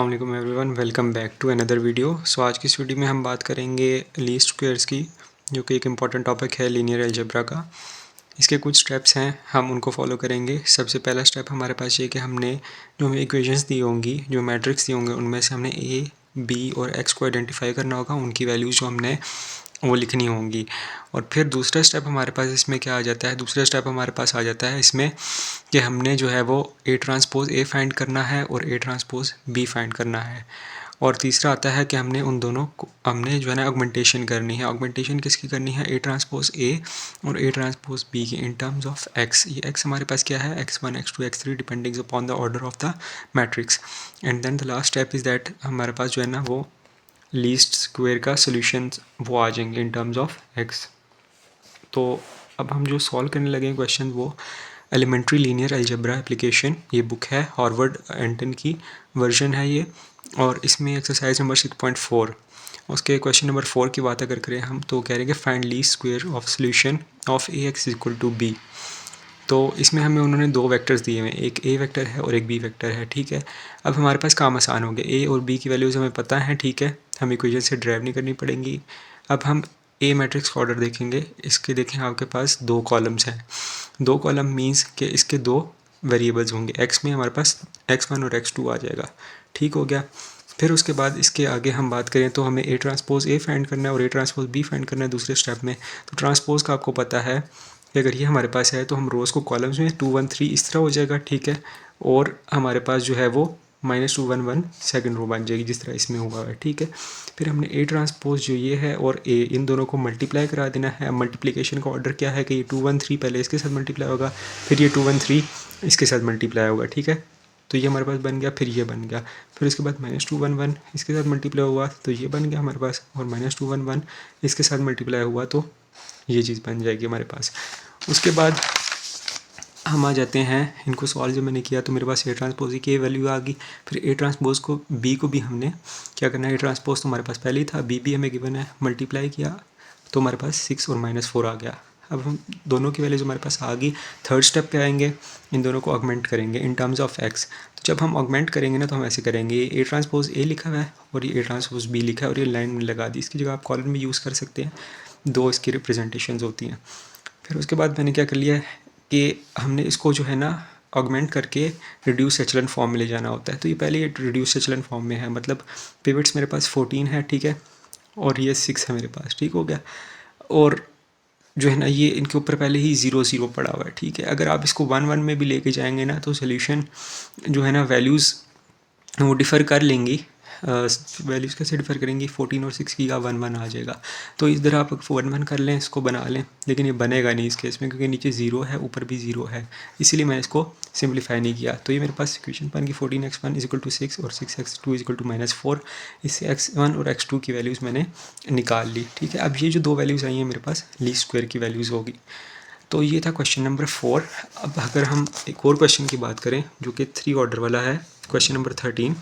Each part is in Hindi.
अस्सलाम वालेकुम everyone, welcome back to another video. So आज की इस वीडियो में हम बात करेंगे लीस्ट स्क्वायर्स की, जो कि एक इम्पॉर्टेंट टॉपिक है लीनियर अलजेब्रा का। इसके कुछ स्टेप्स हैं, हम उनको फॉलो करेंगे। सबसे पहला स्टेप हमारे पास ये कि हमने जो हमें इक्वेशंस दी होंगी, जो मैट्रिक्स दी होंगे, उनमें से हमने ए, बी और एक्स को आइडेंटिफाई करना होगा। उनकी वैल्यूज़ जो हमने वो लिखनी होंगी। और फिर दूसरा स्टेप हमारे पास इसमें क्या आ जाता है, दूसरा स्टेप हमारे पास आ जाता है इसमें कि हमने जो है वो ए ट्रांसपोज ए फाइंड करना है और ए ट्रांसपोज बी फाइंड करना है। और तीसरा आता है कि हमने उन दोनों को हमने जो है ना ऑगमेंटेशन करनी है। ऑगमेंटेशन किसकी करनी है, ए ट्रांसपोज ए और ए ट्रांसपोज बी की इन टर्म्स ऑफ एक्स। ये एक्स हमारे पास क्या है, x1 x2 x3 depending upon the order of the matrix. And then the last step is that हमारे पास जो है ना वो लीस्ट स्क्वायर का सोल्यूशन वो आ जाएंगे इन टर्म्स ऑफ एक्स। तो अब हम जो सॉल्व करने लगे क्वेश्चन वो एलिमेंट्री लीनियर अलजेब्रा एप्लीकेशन, ये बुक है हार्वर्ड एंटन की वर्जन है ये। और इसमें एक्सरसाइज नंबर 6.4 उसके क्वेश्चन नंबर 4 की बात अगर करें हम, तो कह रहे हैं कि find least square of solution of A X equal to B. तो इसमें हमें उन्होंने दो वेक्टर्स दिए हुए हैं, एक ए वेक्टर है और एक बी वेक्टर है, ठीक है। अब हमारे पास काम आसान हो गया, ए और बी की वैल्यूज़ हमें पता है, ठीक है, हम इक्वेशन से ड्राइव नहीं करनी पड़ेंगी। अब हम ए मैट्रिक्स का ऑर्डर देखेंगे। इसके देखें आपके पास दो कॉलम्स हैं, दो कॉलम मीन्स कि इसके दो वेरिएबल्स होंगे। एक्स में हमारे पास x1 और x2 आ जाएगा, ठीक हो गया। फिर उसके बाद इसके आगे हम बात करें तो हमें ए ट्रांसपोज ए फाइंड करना है और ए ट्रांसपोज बी फाइंड करना है दूसरे स्टेप में। तो ट्रांसपोज का आपको पता है कि अगर ये हमारे पास है तो हम रोज़ को कॉलम्स में 2 1 3 इस तरह हो जाएगा, ठीक है। और हमारे पास जो है वो -2 1 1 सेकेंड रो बन जाएगी जिस तरह इसमें हुआ है, ठीक है। फिर हमने ए ट्रांसपोज जो ये है और ए, इन दोनों को मल्टीप्लाई करा देना है। मल्टीप्लिकेशन का ऑर्डर क्या है कि ये 2 1 3 पहले इसके साथ मल्टीप्लाई होगा, फिर ये 2 1 3 इसके साथ मल्टीप्लाई होगा, ठीक है। तो ये हमारे पास बन गया, फिर ये बन गया, फिर उसके बाद -2 1 1 इसके साथ मल्टीप्लाई हुआ तो ये बन गया हमारे पास, और -2 1 1 इसके साथ मल्टीप्लाई हुआ तो ये चीज़ बन जाएगी हमारे पास। उसके बाद हम आ जाते हैं, इनको सॉल्व जब मैंने किया तो मेरे पास ए ट्रांसपोज की वैल्यू आ गई। फिर ए ट्रांसपोज को बी को भी हमने क्या करना है, ए ट्रांसपोज तो हमारे पास पहले ही था, बी भी हमें गिवन है, मल्टीप्लाई किया तो हमारे पास 6 और -4 आ गया। अब हम दोनों की वैल्यूज हमारे पास आ गई। थर्ड स्टेप पे आएंगे, इन दोनों को ऑगमेंट करेंगे इन टर्म्स ऑफ एक्स। तो जब हम ऑगमेंट करेंगे ना तो हम ऐसे करेंगे, ए ट्रांसपोज ए लिखा हुआ है और ये ए ट्रांसपोज बी लिखा है और ये लाइन में लगा दी, इसकी जगह आप कॉलम भी यूज़ कर सकते हैं, दो इसकी रिप्रेजेंटेशन होती हैं। फिर उसके बाद मैंने क्या कर लिया कि हमने इसको जो है ना ऑगमेंट करके रिड्यूस एचलन फॉर्म में ले जाना होता है। तो ये पहले ये रिड्यूस एचलन फॉर्म में है, मतलब पिवट्स मेरे पास 14 है, ठीक है, और ये 6 है मेरे पास, ठीक हो गया। और जो है ना ये इनके ऊपर पहले ही 0 0 पड़ा हुआ है, ठीक है। अगर आप इसको 1 1 में भी लेके जाएंगे ना तो सोल्यूशन जो है ना वैल्यूज़ वो डिफ़र कर लेंगी। वैल्यूज़ कैसे डिफ़र करेंगी, 14 और 6 की का 1 1 आ जाएगा। तो इधर आप 1 1 कर लें, इसको बना लें, लेकिन ये बनेगा नहीं इस केस में क्योंकि नीचे 0 है ऊपर भी 0 है, इसीलिए मैंने इसको सिंप्लीफाई नहीं किया। तो ये मेरे पास इक्वेशन बन गई 14x1 = 6 और 6x2 = -4। इससे x1 और x2 की वैल्यूज़ मैंने निकाल ली, ठीक है। अब ये जो दो वैल्यूज़ आई हैं मेरे पास लीस्ट स्क्वायर की वैल्यूज़ होगी। तो ये था क्वेश्चन नंबर 4। अब अगर हम एक और क्वेश्चन की बात करें जो कि 3 ऑर्डर वाला है, क्वेश्चन नंबर 13,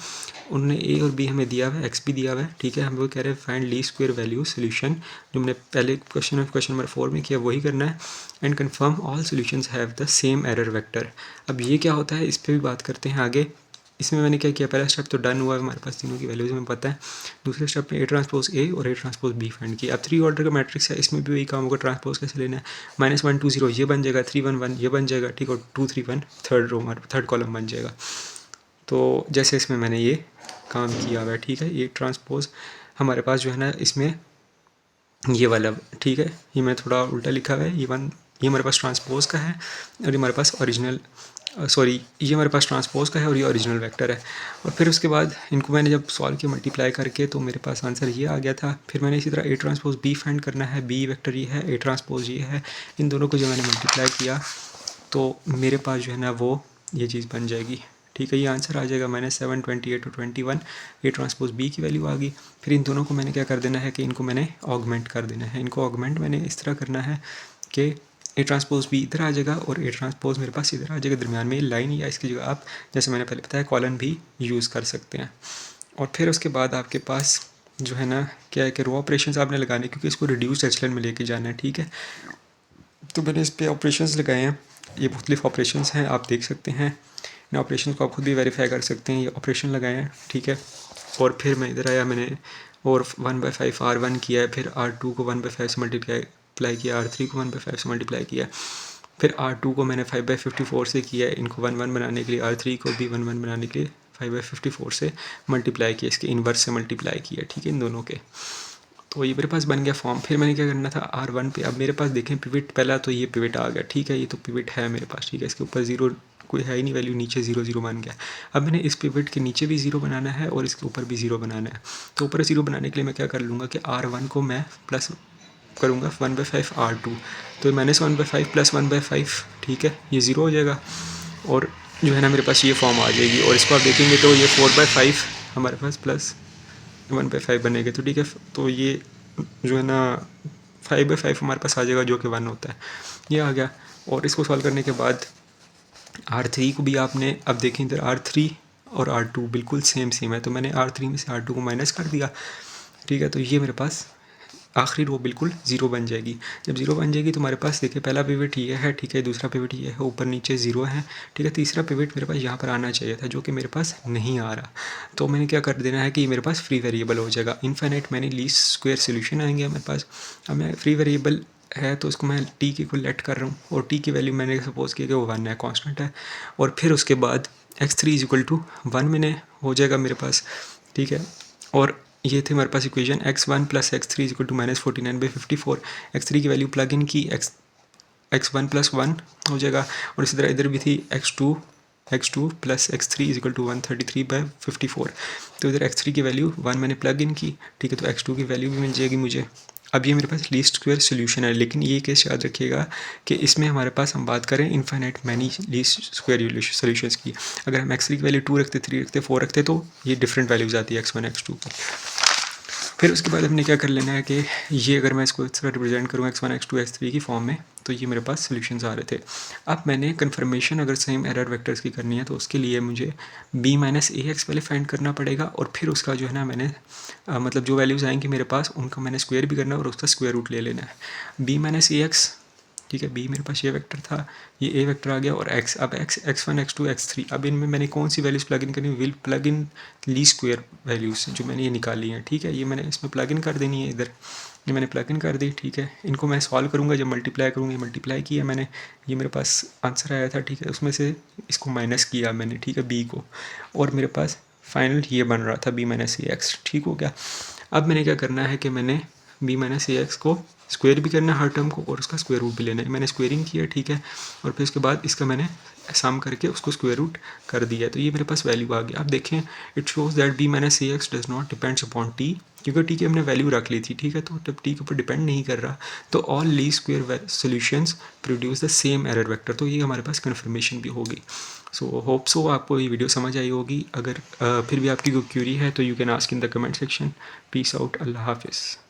उन्होंने ए और बी हमें दिया हुआ है, एक्स भी दिया हुआ है, ठीक है। हम वो कह रहे हैं find least square value solution, जो हमने पहले क्वेश्चन नंबर 4 में किया वही करना है। And confirm all solutions have the same error vector. अब ये क्या होता है इस पर भी बात करते हैं आगे। इसमें मैंने क्या किया, पहला स्टेप तो डन हुआ है, हमारे पास तीनों की वैल्यूज हमें पता है। दूसरे स्टेप में ए ट्रांसपोज ए और ए ट्रांसपोज बी फाइंड किया। अब 3 ऑर्डर का मैट्रिक्स है, इसमें भी वही काम होगा, ट्रांसपोज कैसे लेना है, -1 2 0 ये बन जाएगा, 3 1 1 ये बन जाएगा, ठीक, और 2 3 1 थर्ड रो थर्ड कॉलम बन जाएगा। तो जैसे इसमें मैंने ये काम किया हुआ है, ठीक है। ये ट्रांसपोज हमारे पास जो है ना इसमें ये वाला, ठीक है, ये मैं थोड़ा उल्टा लिखा हुआ है, ये हमारे पास ट्रांसपोज का है और ये हमारे पास ओरिजिनल ये हमारे पास ट्रांसपोज का है और ये ओरिजिनल वेक्टर है। और फिर उसके बाद इनको मैंने जब सॉल्व किया मल्टीप्लाई करके तो मेरे पास आंसर ये आ गया था। फिर मैंने इसी तरह ए ट्रांसपोज बी फाइंड करना है, बी वेक्टर ये है, ए ट्रांसपोज ये है, इन दोनों को जब मैंने मल्टीप्लाई किया तो मेरे पास जो है ना वो ये चीज़ बन जाएगी, ठीक है। ये आंसर आ जाएगा -7 28 और 21, ए ट्रांसपोज बी की वैल्यू आ गई। फिर इन दोनों को मैंने क्या कर देना है कि इनको मैंने ऑगमेंट कर देना है। इनको ऑगमेंट मैंने इस तरह करना है कि ए ट्रांसपोज बी इधर आ जाएगा और ए ट्रांसपोज मेरे पास इधर आ जाएगा दरमियान में लाइन, या इसकी जगह आप जैसे मैंने पहले बताया कॉलन भी यूज़ कर सकते हैं। और फिर उसके बाद आपके पास जो है ना क्या है कि रो ऑपरेशंस आपने लगाने, क्योंकि इसको रिड्यूस एचलन में लेके जाना है, ठीक है। तो मैंने इस पर ऑपरेशंस लगाए हैं, ये मुख्तलिफ ऑपरेशंस हैं, आप देख सकते हैं। इन ऑपरेशन को आप खुद भी वेरीफाई कर सकते हैं। ये ऑपरेशन लगाए हैं, ठीक है। और फिर मैं इधर आया, मैंने और 1/5 R1 किया है, फिर R2 को 1/5 से मल्टीप्लाई किया, R3 को 1/5 से मल्टीप्लाई किया, फिर R2 को मैंने 5/54 से किया है। इनको 1/1 बनाने के लिए R3 को भी 1/1 बनाने के लिए 5/54 से मल्टीप्लाई किया, इसके इन्वर्स से मल्टीप्लाई किया, ठीक है, इन दोनों के। तो ये मेरे पास बन गया फॉर्म। फिर मैंने क्या करना था, R1 पे अब मेरे पास देखें पिवट, पहला तो ये पिवट आ गया, ठीक है, ये तो पिवट है मेरे पास, ठीक है। इसके ऊपर जीरो कोई है ही नहीं वैल्यू, नीचे 0 0 बन गया। अब मैंने इस पिवट के नीचे भी 0 बनाना है और इसके ऊपर भी 0 बनाना है। तो ऊपर 0 बनाने के लिए मैं क्या कर लूँगा कि R1 को मैं प्लस करूँगा 1/5 R2, तो -1/5 प्लस 1/5, ठीक है, ये 0 हो जाएगा और जो है ना मेरे पास ये फॉर्म आ जाएगी। और इसको आप देखेंगे तो ये 4/5 हमारे पास प्लस 1/5 बनेगा, तो ठीक है। तो ये जो है ना 5/5 हमारे पास आ जाएगा, जो कि 1 होता है, ये आ गया। और इसको सॉल्व करने के बाद R3 को भी आपने, अब देखें इधर R3 और R2 बिल्कुल सेम है, तो मैंने R3 में से R2 को माइनस कर दिया, ठीक है। तो ये मेरे पास आखिरी रो बिल्कुल 0 बन जाएगी। जब 0 बन जाएगी तो हमारे पास देखिए पहला पिवट ये है, ठीक है, दूसरा पिवट ये है, ऊपर नीचे 0 है, ठीक है। तीसरा पिवट मेरे पास यहाँ पर आना चाहिए था, जो कि मेरे पास नहीं आ रहा। तो मैंने क्या कर देना है कि ये मेरे पास फ्री वेरिएबल हो जाएगा। Infinite many least square solution आएंगे मेरे पास। अब मैं फ्री वेरिएबल है तो उसको मैं टी की को लेट कर रहा हूँ, और टी की वैल्यू मैंने सपोज किया कि वो 1 है, कॉन्स्टेंट है। और फिर उसके बाद x3 = 1 मैंने हो जाएगा मेरे पास, ठीक है। और ये थे हमारे पास इक्वेशन, x1 + x3 = -49/54। x3 की वैल्यू प्लग इन की, x1 + 1 हो जाएगा। और इसी तरह इधर भी थी x2 + x3 = 133/54। तो इधर x3 की वैल्यू 1 मैंने प्लग इन की, ठीक है, तो x2 की वैल्यू भी मिल जाएगी मुझे। अब ये मेरे पास लीस्ट स्क्वायर सोल्यूशन है, लेकिन ये केस याद रखिएगा कि इसमें हमारे पास हम बात करें infinite many least square solutions की। अगर हम x3 की वैल्यू 2 रखते, 3 रखते, 4 रखते, तो ये डिफरेंट वैल्यूज़ आती है x1 x2 की। फिर उसके बाद हमने क्या कर लेना है कि ये अगर मैं इसको इस तरह रिप्रेजेंट करूँ x1 x2 x3 की फॉर्म में, तो ये मेरे पास सॉल्यूशंस आ रहे थे। अब मैंने कन्फर्मेशन अगर सेम एरर वेक्टर्स की करनी है तो उसके लिए मुझे b - ax पहले फाइंड करना पड़ेगा, और फिर उसका जो है ना मैंने मतलब जो वैल्यूज़ आएंगी मेरे पास उनका मैंने स्क्वायर भी करना है और उसका स्क्वायर रूट ले लेना है। b - ax, ठीक है, b मेरे पास ये वेक्टर था, ये a वेक्टर आ गया, और x, अब x1 x2 x3, अब इनमें मैंने कौन सी वैल्यूज़ प्लग इन करनी, will plug in least square values जो मैंने ये निकाली हैं, ठीक है। ये मैंने इसमें प्लग इन कर देनी है, इधर ये मैंने प्लग इन कर दी, ठीक है। इनको मैं सॉल्व करूँगा, जब मल्टीप्लाई करूँगा, मल्टीप्लाई किया मैंने, ये मेरे पास आंसर आया था, ठीक है, उसमें से इसको माइनस किया मैंने, ठीक है, b को, और मेरे पास फाइनल ये बन रहा था b - ax, ठीक हो गया। अब मैंने क्या करना है कि मैंने b - ax को स्क्वायर भी करना है हर टर्म को, और उसका स्क्वायर रूट भी लेना है। मैंने स्क्वायरिंग किया, ठीक है, और फिर उसके बाद इसका मैंने सम करके उसको स्क्वायर रूट कर दिया, तो ये मेरे पास वैल्यू आ गया। अब देखें, it shows that b - ax does not depends upon t, क्योंकि टी की हमने वैल्यू रख ली थी, ठीक है, तो जब टी के ऊपर डिपेंड नहीं कर रहा तो all least square solutions produce the same error vector, तो ये हमारे पास कन्फर्मेशन भी होगी। सो होप सो आपको ये वीडियो समझ आई होगी। अगर फिर भी आपकी कोई क्यूरी है तो you can ask in the comment section. Peace out, अल्लाह हाफिज़।